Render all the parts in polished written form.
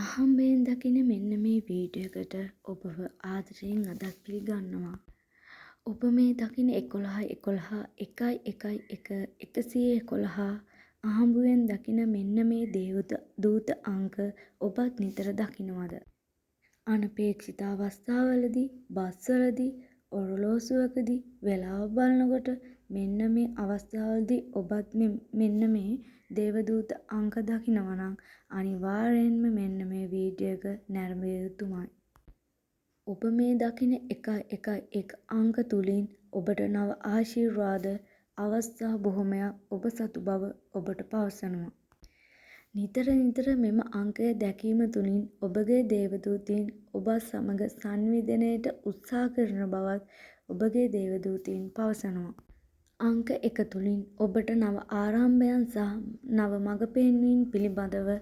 අහම්බයෙන් දකින මෙන්න මේ වීඩියෝ එකට ඔබව ආදරයෙන් අදත් පිළිගන්නවා. ඔබ මේ දකින 11111111 අහම්බයෙන් දකින මෙන්න මේ දූත අංක ඔබත් නිතර දකිනවද? අනපේක්ෂිත අවස්ථාවලදී, බස්වලදී, ඔරලෝසුවකදී වෙලාව බලනකොට මෙන්න මේ අවස්ථාවලදී ඔබත් මෙන්න මේ දේවදූත අංක දකිනවා නම් අනිවාර්යෙන්ම මෙන්න මේ වීඩියෝ එක නැරඹිය යුතුමයි. ඔබ මේ දකින 111 අංක තුලින් ඔබට නව ආශිර්වාද අවස්ථා බොහොමයක් ඔබ සතු බව ඔබට පවසනවා. නිතර මෙම අංකය දැකීම තුලින් ඔබගේ දේවදූතීන් ඔබත් සමග සංවිධනයට උත්සාහ කරන බවත් ඔබගේ දේවදූතීන් පවසනවා. අංක 1 තුලින් ඔබට නව ආරම්භයන් සහ නව මඟ පෙන්වීම් පිළිබඳව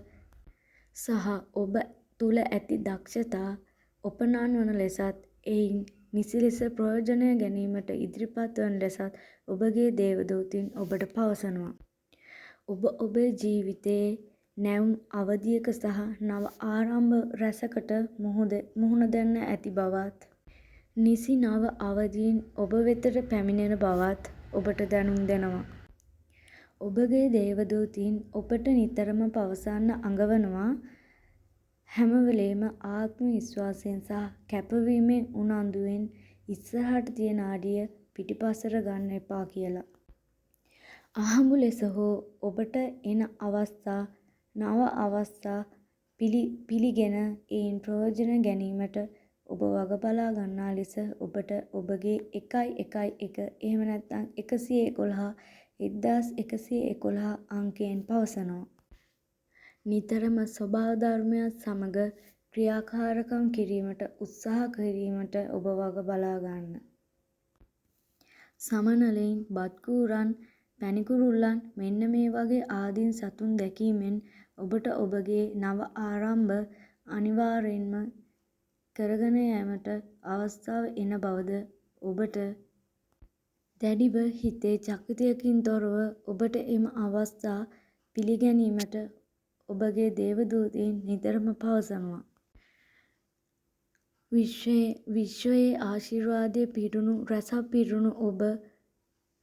සහ ඔබ තුල ඇති දක්ෂතා ඔපනන් වන ලෙසත් එයින් නිසි ලෙස ප්‍රයෝජනය ගැනීමට ඉදිරිපත් වන ලෙසත් ඔබගේ දේවදූතීන් ඔබට පවසනවා. ඔබ ඔබේ ජීවිතයේ නැවුම් අවධියක සහ නව ආරම්භ රැසකට මුහුණ දෙන්න ඇති බවත් නිසි නව අවධීන් ඔබ වෙතට පැමිණෙන බවත් ඔබට දැනුම් දෙනවා. ඔබගේ දේවදූතීන් ඔබට නිතරම පවසන්න අඟවනවා හැම වෙලේම ආත්ම විශ්වාසයෙන් සහ කැපවීමෙන් උනන්දුවෙන් ඉස්සරහට තියෙන අඩිය පිටිපස්සට ගන්න එපා කියලා. අහඹු ලෙස හෝ ඔබට එන අවස්ථා නව අවස්ථා පිළිගෙන එයින් ප්‍රයෝජන ගැනීමට ඔබ වග බලා ගන්නා ලෙස ඔබට ඔබගේ 111 එහෙම නැත්නම් 1111 අංකයෙන් පවසනවා. නිතරම ස්වභාව ධර්මයත් සමග ක්‍රියාකාරකම් කිරීමට උත්සාහ කිරීමට ඔබ වග බලා ගන්න. සමනලයින්, බත්කූරන්, පැණිකුරුල්ලන් මෙන්න මේ වගේ ආදීන් සතුන් දැකීමෙන් ඔබට ඔබගේ නව ආරම්භ අනිවාර්යෙන්ම කරගෙන යාමට අවස්ථාව එන බවද ඔබට දැඩිව හිතේ චකිතයකින් තොරව ඔබට එම අවස්ථා පිළිගැනීමට ඔබගේ දේවදූතීන් නිතරම පවසනවා. විශ්වයේ ආශිර්වාදයේ පිරුණු රසක් පිරුණු ඔබ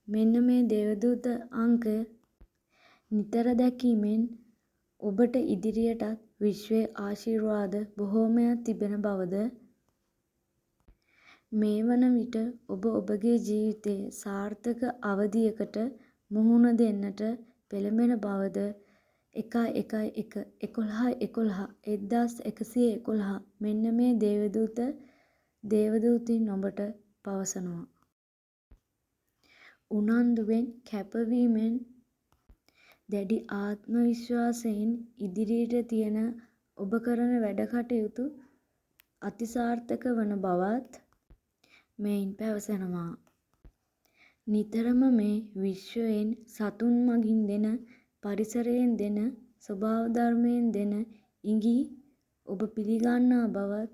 මෙන්න මේ දේවදූත අංක නිතර දැකීමෙන් ඔබට ඉදිරියටත් විශ්වයේ ආශිර්වාද බොහෝමයක් තිබෙන බවද මේ වන විට ඔබ ඔබගේ ජීවිතයේ සාර්ථක අවධියකට මුහුණ දෙන්නට පෙළඹෙන බවද 1111 මෙන්න මේ දේවදූතීන් ඔබට පවසනවා. උනන්දුවෙන් කැපවීමෙන් දැඩි ආත්ම විශ්වාසයෙන් ඉදිරියට තියෙන ඔබ කරන වැඩ කටයුතු අතිසාර්ථක වන බවත් මෙයින් පැවසෙනවා. නිතරම මේ විශ්වයෙන් සතුන් මගින් දෙන පරිසරයෙන් දෙන ස්වභාව ධර්මයෙන් දෙන ඉඟි ඔබ පිළිගන්නා බවත්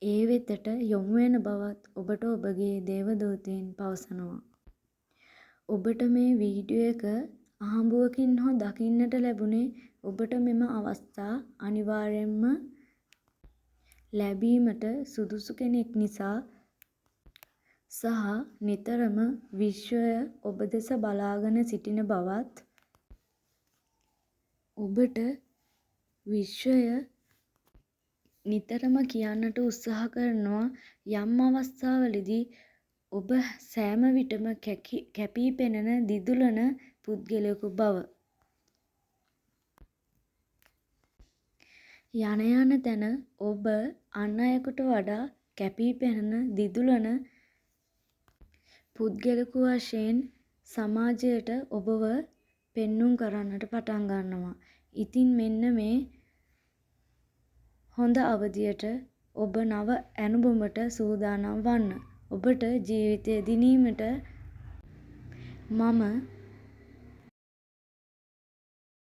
ඒ වෙතට යොමු වෙන බවත් ඔබට ඔබගේ දේවදූතීන් පවසනවා. ඔබට මේ වීඩියෝ එක අහඹුවකින් හෝ දකින්නට ලැබුණේ ඔබට මෙම අවස්ථා අනිවාර්යෙන්ම ලැබීමට සුදුසු කෙනෙක් නිසා සහ නිතරම විශ්වය ඔබ දෙස බලාගෙන සිටින බවත් ඔබට විශ්වය නිතරම කියන්නට උත්සාහ කරනවා යම් අවස්ථාවලදී ඔබ සෑම විටම කැපී පෙනෙන දිදුලන පුද්ගලයෙකු බව. යන තැන ඔබ අන් අයෙකුට වඩා කැපී පෙනෙන දිදුලන පුද්ගලයෙකු වශයෙන් සමාජයට ඔබව පෙන්눔 කරන්නට පටන් ගන්නවා. ඉතින් මෙන්න මේ හොඳ අවධියට ඔබ නව ඇණුබුමට සූදානම් වන්න. ඔබට ජීවිතය දිනීමට මම